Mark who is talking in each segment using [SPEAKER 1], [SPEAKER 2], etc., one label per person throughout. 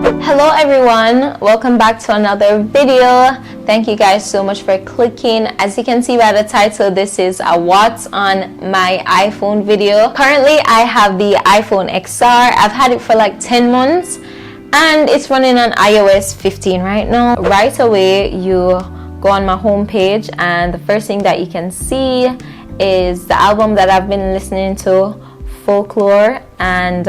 [SPEAKER 1] Hello everyone, welcome back to another video. Thank you guys so much for clicking. As you can see by the title, this is a what's on my iPhone video. Currently I have the iPhone XR. I've had it for like 10 months and it's running on iOS 15 right now. Right away you go on my home page and the first thing that you can see is the album that I've been listening to, Folklore, and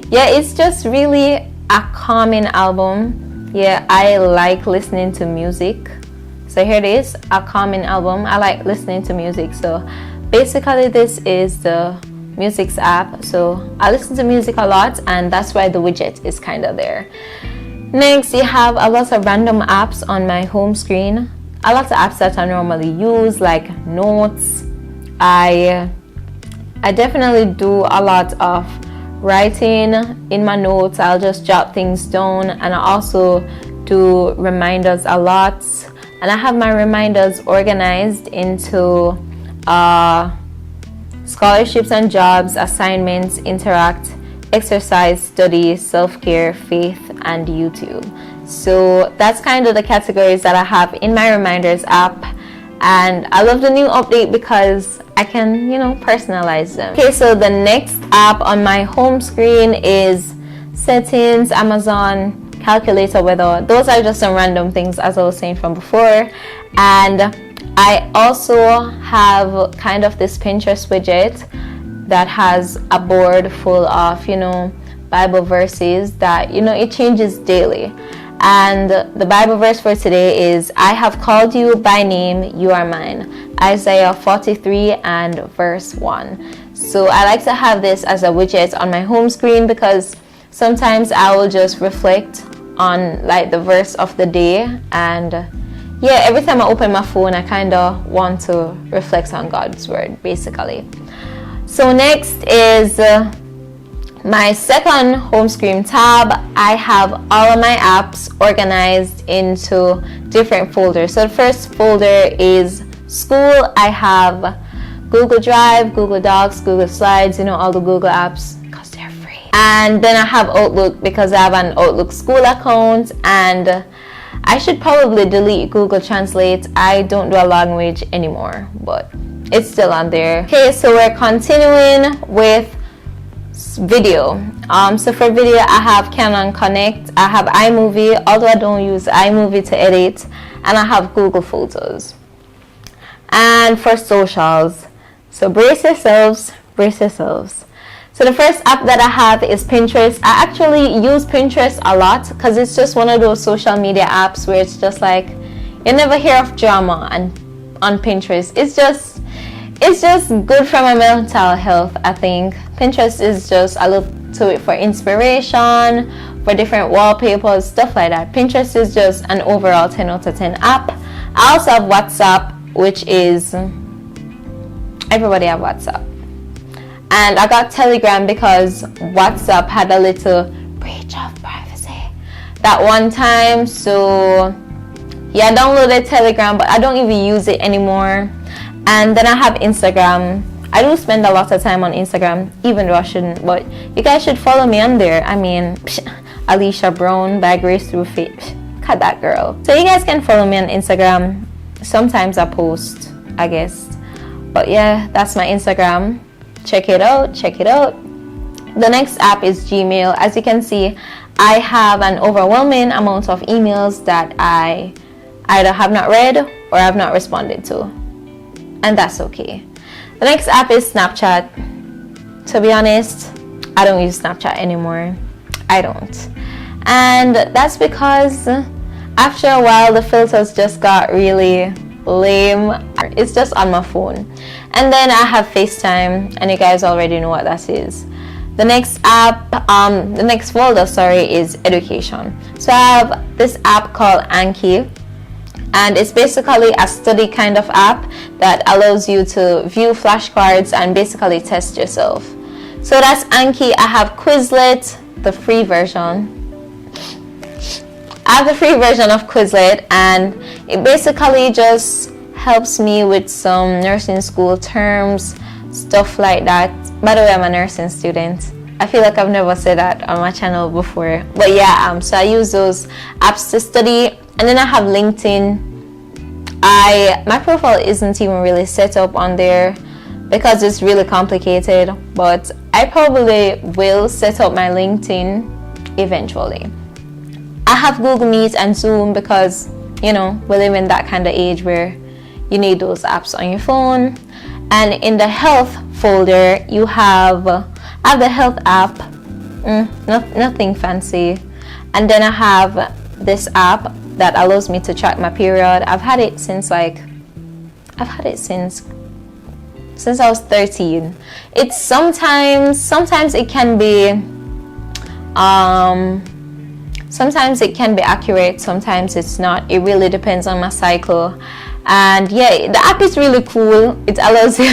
[SPEAKER 1] yeah, it's just really a calming album. Yeah, I like listening to music. So here it is, a calming album. I like listening to music. So basically this is the Music's app. So I listen to music a lot and that's why the widget is kind of there. Next, you have a lot of random apps on my home screen. A lot of apps that I normally use, like notes. I definitely do a lot of writing in my notes. I'll just jot things down, and I also do reminders a lot, and I have my reminders organized into scholarships and jobs, assignments, interact, exercise, study, self-care, faith, and YouTube. So that's kind of the categories that I have in my reminders app, and I love the new update because I can, personalize them. Okay, so the next app on my home screen is settings, Amazon, calculator, weather. Those are just some random things, as I was saying from before. And I also have kind of this Pinterest widget that has a board full of, Bible verses that, it changes daily. And the Bible verse for today is, I have called you by name, you are mine. Isaiah 43 and verse 1. So I like to have this as a widget on my home screen because sometimes I will just reflect on like the verse of the day. And yeah, every time I open my phone, I kind of want to reflect on God's word, basically. So next is my second home screen tab. I have all of my apps organized into different folders. So the first folder is school. I have Google Drive, Google Docs, Google Slides, all the Google apps because they're free. And then I have Outlook because I have an Outlook school account, and I should probably delete Google Translate. I don't do a language anymore, but it's still on there. Okay, so we're continuing with video. So for video I have Canon Connect, I have iMovie, although I don't use iMovie to edit, and I have Google Photos. And for socials, so brace yourselves. So the first app that I have is Pinterest. I actually use Pinterest a lot because it's just one of those social media apps where it's just like you never hear of drama on Pinterest. It's just good for my mental health, I think. Pinterest is just, I look to it for inspiration, for different wallpapers, stuff like that. Pinterest is just an overall 10 out of 10 app. I also have WhatsApp, which is, everybody have WhatsApp. And I got Telegram because WhatsApp had a little breach of privacy that one time. So yeah, I downloaded Telegram, but I don't even use it anymore. And then I have Instagram. I do spend a lot of time on Instagram, even though I shouldn't, but you guys should follow me on there. I mean, Alicia Brown by Grace Through Faith. Cut that girl. So you guys can follow me on Instagram. Sometimes I post, I guess. But yeah, that's my Instagram. Check it out. The next app is Gmail. As you can see, I have an overwhelming amount of emails that I either have not read or have not responded to. And that's okay. The next app is Snapchat. To be honest, I don't use Snapchat anymore. I don't. And that's because after a while the filters just got really lame. It's just on my phone. And then I have FaceTime, and you guys already know what that is. The next app, the next folder, is education. So I have this app called Anki. And it's basically a study kind of app that allows you to view flashcards and basically test yourself. So that's Anki. I have Quizlet, the free version. I have the free version of Quizlet, and it basically just helps me with some nursing school terms, stuff like that. By the way, I'm a nursing student. I feel like I've never said that on my channel before, but yeah, so I use those apps to study. And then I have LinkedIn. My profile isn't even really set up on there because it's really complicated, but I probably will set up my LinkedIn eventually. I have Google Meet and Zoom because, you know, we live in that kind of age where you need those apps on your phone. And in the health folder, I have the health app, nothing fancy. And then I have this app that allows me to track my period. I've had it since since I was 13. It's sometimes it can be accurate, sometimes it's not. It really depends on my cycle. And yeah, the app is really cool. It allows you,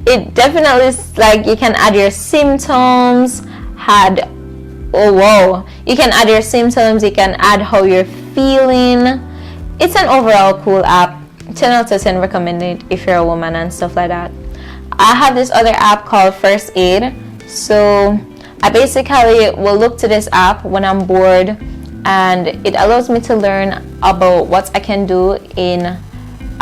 [SPEAKER 1] it definitely is like you can add your symptoms, you can add your symptoms, you can add how you're feeling. It's an overall cool app. 10 out of 10 recommended if you're a woman and stuff like that. I have this other app called First Aid. So I basically will look to this app when I'm bored, and it allows me to learn about what I can do in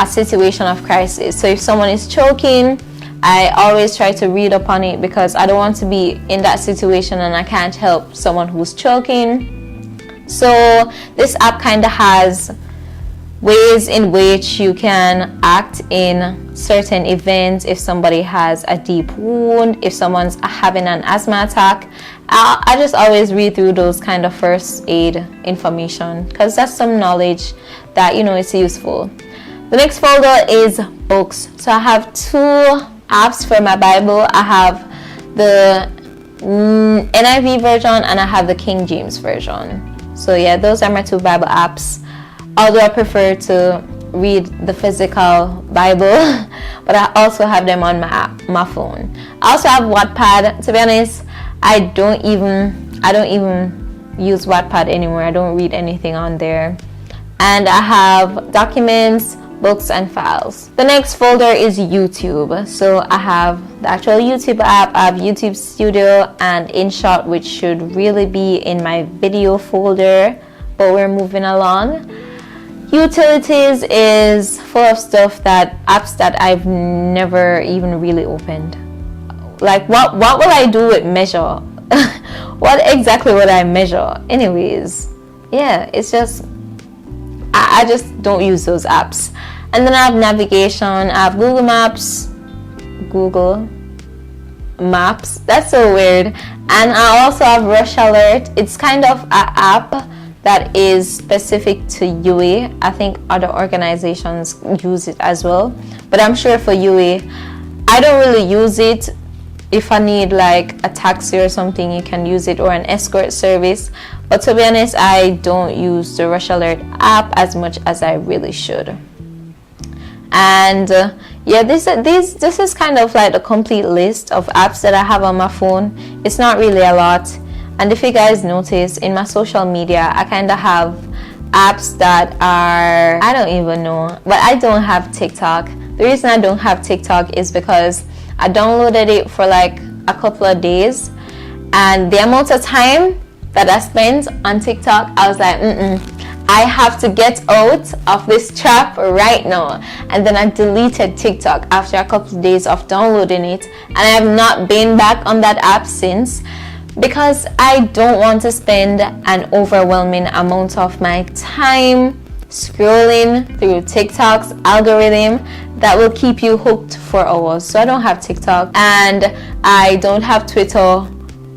[SPEAKER 1] a situation of crisis. So if someone is choking, I always try to read up on it because I don't want to be in that situation and I can't help someone who's choking. So this app kind of has ways in which you can act in certain events. If somebody has a deep wound, if someone's having an asthma attack, I just always read through those kind of first aid information because that's some knowledge that, you know, it's useful. The next folder is books. So I have 2 apps for my Bible. I have the NIV version and I have the King James version. So yeah, those are my 2 Bible apps. Although I prefer to read the physical Bible, but I also have them on my phone. I also have Wattpad. To be honest, I don't even use Wattpad anymore. I don't read anything on there. And I have documents, books, and files. The next folder is YouTube. So I have the actual YouTube app, I have YouTube Studio and InShot, which should really be in my video folder, but we're moving along. Utilities is full of apps that I've never even really opened. Like what will I do with measure? What exactly would I measure? Anyways, yeah, it's just I just don't use those apps. And then I have navigation. I have Google Maps. That's so weird. And I also have Rush Alert. It's kind of an app that is specific to UE. I think other organizations use it as well, but I'm sure for UE, I don't really use it. If I need like a taxi or something, you can use it, or an escort service. But to be honest, I don't use the Rush Alert app as much as I really should. And yeah, this is kind of like a complete list of apps that I have on my phone. It's not really a lot. And if you guys notice, in my social media, I kind of have apps that are, I don't even know, but I don't have TikTok. The reason I don't have TikTok is because I downloaded it for like a couple of days, and the amount of time that I spent on TikTok, I was like, I have to get out of this trap right now. And then I deleted TikTok after a couple of days of downloading it, and I have not been back on that app since, because I don't want to spend an overwhelming amount of my time scrolling through TikTok's algorithm that will keep you hooked for hours. So I don't have TikTok, and I don't have Twitter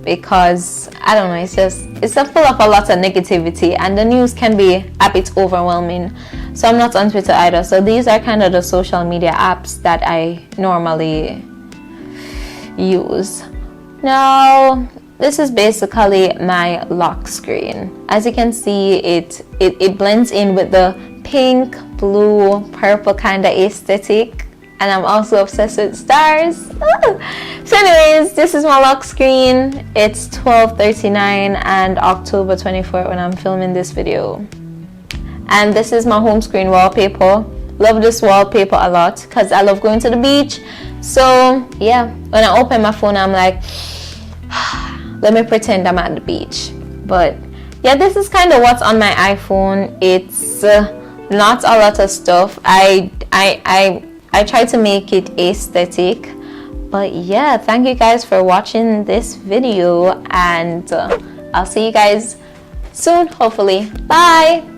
[SPEAKER 1] because I don't know, it's full of a lot of negativity, and the news can be a bit overwhelming. So I'm not on Twitter either. So these are kind of the social media apps that I normally use. Now, this is basically my lock screen. As you can see, it blends in with the pink, blue, purple kind of aesthetic, and I'm also obsessed with stars. So anyways, this is my lock screen. It's 12:39 and October 24th when I'm filming this video. And this is my home screen wallpaper. Love this wallpaper a lot because I love going to the beach. So yeah, when I open my phone, I'm like, let me pretend I'm at the beach. But yeah, this is kind of what's on my iPhone. It's not a lot of stuff. I try to make it aesthetic. But yeah, thank you guys for watching this video, and I'll see you guys soon, hopefully. Bye.